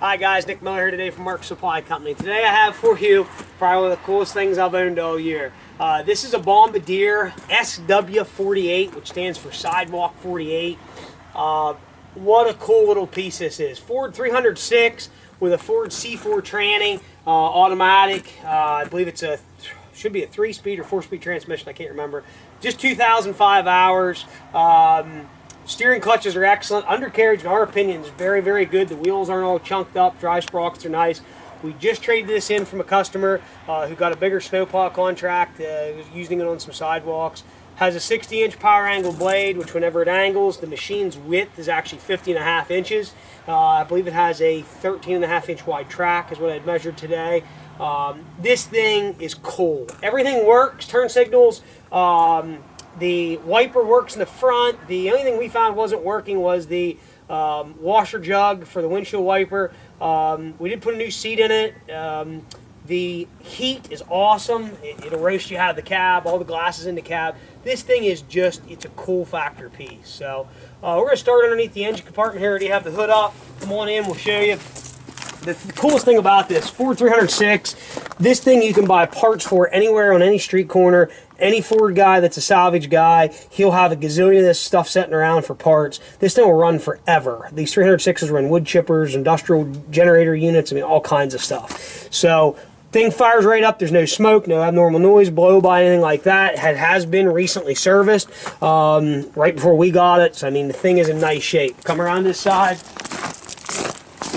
Hi guys, Nick Miller here today from Mark Supply Company. Today I have for you probably one of the coolest things I've owned all year. This is a Bombardier SW48, which stands for Sidewalk 48. What a cool little piece this is. Ford 306 with a Ford C4 tranny, automatic. I believe it's should be a 3-speed or 4-speed transmission, I can't remember. Just 2,005 hours. Steering clutches are excellent. Undercarriage, in our opinion, is very, very good. The wheels aren't all chunked up. Drive sprockets are nice. We just traded this in from a customer who got a bigger snowplow contract, was using it on some sidewalks. Has a 60-inch power angle blade, which whenever it angles, the machine's width is actually 50.5 inches. I believe it has a 13.5-inch wide track is what I had measured today. This thing is cool. Everything works, turn signals. The wiper works in the front. The only thing we found wasn't working was the washer jug for the windshield wiper. We did put a new seat in it. The heat is awesome. It'll roast you out of the cab, all the glasses in the cab. This thing is just, it's a cool factor piece. So we're going to start underneath the engine compartment here. I already have the hood up. Come on in, we'll show you. The coolest thing about this, Ford 306, this thing you can buy parts for anywhere on any street corner. Any Ford guy that's a salvage guy, he'll have a gazillion of this stuff sitting around for parts. This thing will run forever. These 306s run wood chippers, industrial generator units, I mean, all kinds of stuff. So, thing fires right up. There's no smoke, no abnormal noise, blow by, anything like that. It has been recently serviced right before we got it. So, I mean, the thing is in nice shape. Come around this side.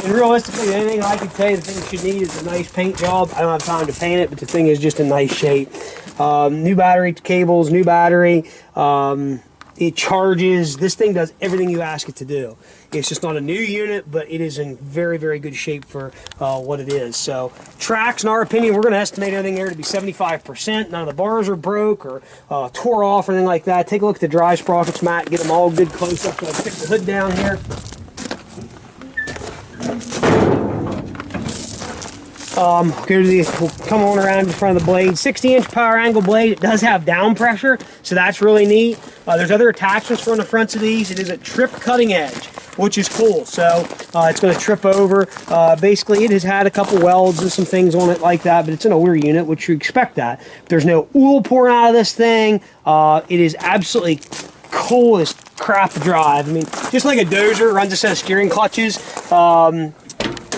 And realistically, the only thing I could say the thing should need is a nice paint job. I don't have time to paint it, but the thing is just in nice shape. New battery cables, new battery. It charges. This thing does everything you ask it to do. It's just not a new unit, but it is in very, very good shape for what it is. So tracks, in our opinion, we're going to estimate everything here to be 75%. None of the bars are broke or tore off or anything like that. Take a look at the drive sprockets, Matt. Get them all good close up. So I'll stick the hood down here. We'll come on around in front of the blade. 60-inch power angle blade. It does have down pressure, so that's really neat. There's other attachments for on the fronts of these. It is a trip cutting edge, which is cool. So it's going to trip over. Basically, it has had a couple welds and some things on it like that, but it's an older unit, which you expect that. There's no oil pouring out of this thing. It is absolutely cool as crap to drive. I mean, just like a dozer, runs a set of steering clutches.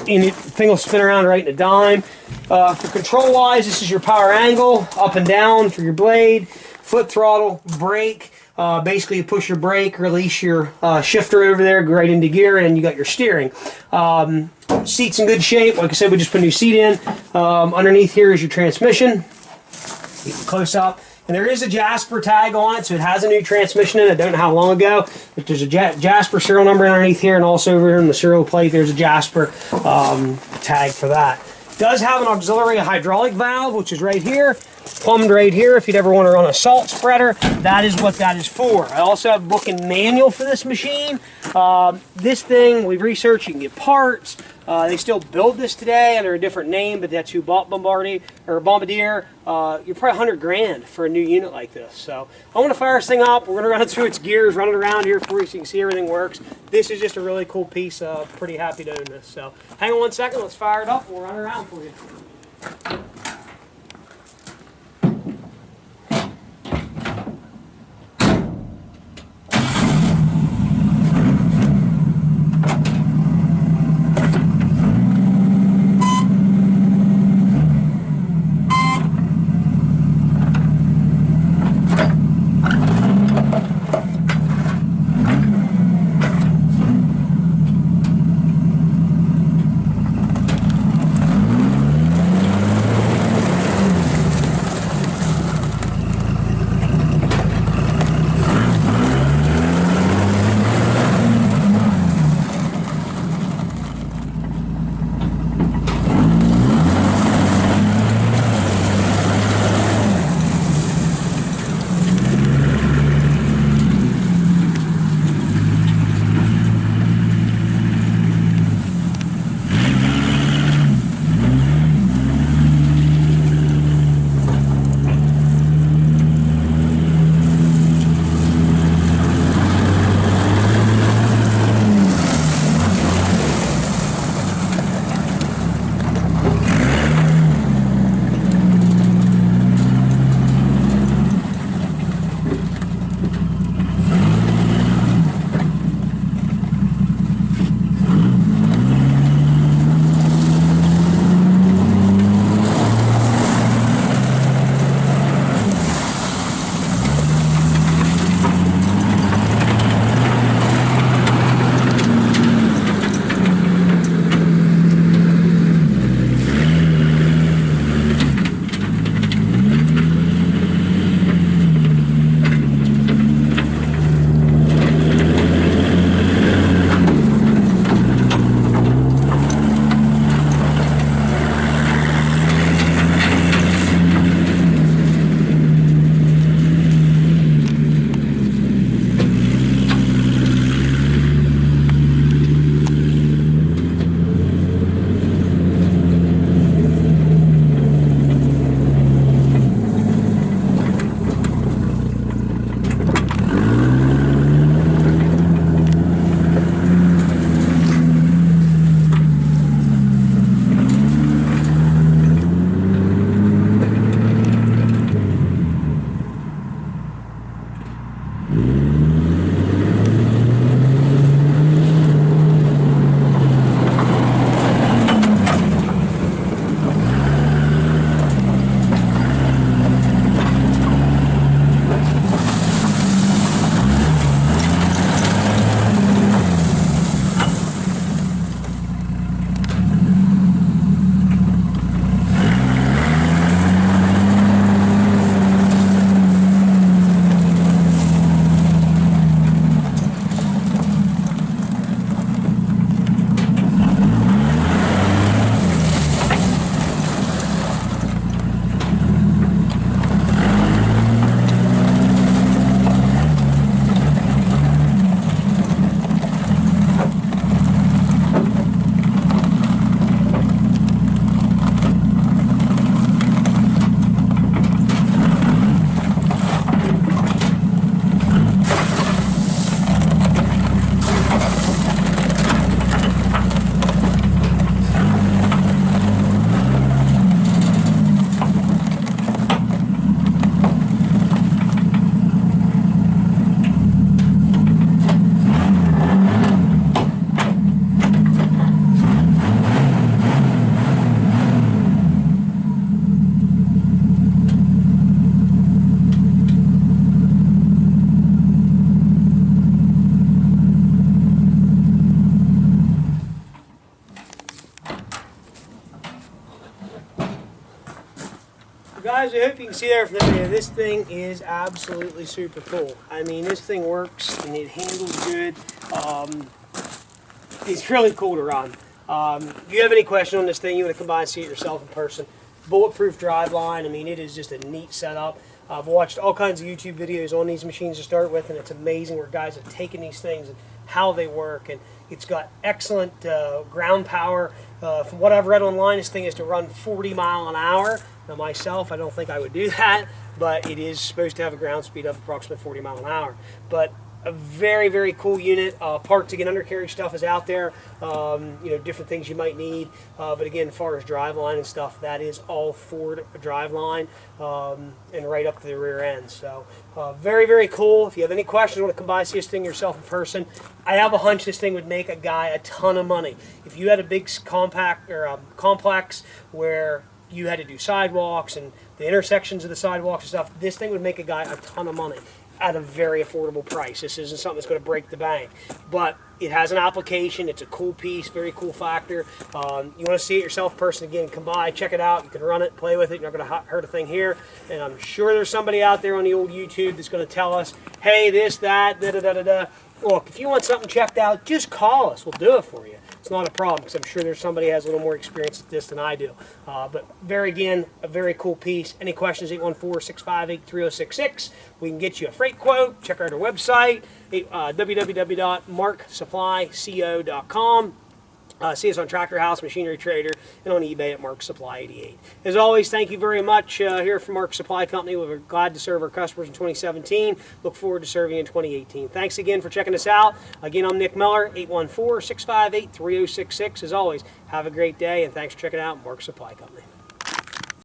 And the thing will spin around right in a dime. For control-wise, this is your power angle, up and down for your blade, foot throttle, brake. Basically, you push your brake, release your shifter over there, go right into gear, and you got your steering. Seat's in good shape. Like I said, we just put a new seat in. Underneath here is your transmission. Close up. And there is a Jasper tag on it, so it has a new transmission in it. I don't know how long ago, but there's a Jasper serial number underneath here, and also over here in the serial plate, there's a Jasper tag for that. It does have an auxiliary hydraulic valve, which is right here, plumbed right here. If you'd ever want to run a salt spreader, that is what that is for. I also have a book and manual for this machine. This thing, we've researched, you can get parts. They still build this today under a different name, but that's who bought Bombardier. You're probably 100 grand for a new unit like this. So I want to fire this thing up. We're going to run it through its gears, run it around here for you so you can see everything works. This is just a really cool piece. Pretty happy to own this. So hang on one second. Let's fire it up. We'll run it around for you. Guys, I hope you can see there from the video, this thing is absolutely super cool. I mean, this thing works and it handles good. It's really cool to run. If you have any question on this thing, you want to come by and see it yourself in person. Bulletproof driveline. I mean, it is just a neat setup. I've watched all kinds of YouTube videos on these machines to start with, and it's amazing where guys have taken these things and how they work. And it's got excellent ground power. From what I've read online, this thing is to run 40 miles an hour. Now myself, I don't think I would do that, but it is supposed to have a ground speed of approximately 40 miles an hour. But a very, very cool unit. Parts, again, undercarriage stuff is out there. You know, different things you might need. But again, as far as driveline and stuff, that is all Ford driveline and right up to the rear end. So very, very cool. If you have any questions, want to come by, see this thing yourself in person, I have a hunch this thing would make a guy a ton of money. If you had a big compact or complex where you had to do sidewalks and the intersections of the sidewalks and stuff, this thing would make a guy a ton of money at a very affordable price. This isn't something that's going to break the bank, but it has an application. It's a cool piece, very cool factor. You want to see it yourself in person, again, come by, check it out. You can run it, play with it. You're not going to hurt a thing here. And I'm sure there's somebody out there on the old YouTube that's going to tell us, hey, this, that, da-da-da-da-da. Look, if you want something checked out, just call us. We'll do it for you. It's not a problem, because I'm sure there's somebody who has a little more experience at this than I do. But again, a very cool piece. Any questions, 814-658-3066. We can get you a freight quote. Check out our website, www.marksupplyco.com. See us on Tractor House, Machinery Trader, and on eBay at Mark Supply 88. As always, thank you very much here from Mark Supply Company. We're glad to serve our customers in 2017. Look forward to serving in 2018. Thanks again for checking us out. Again, I'm Nick Miller, 814-658-3066. As always, have a great day, and thanks for checking out Mark Supply Company.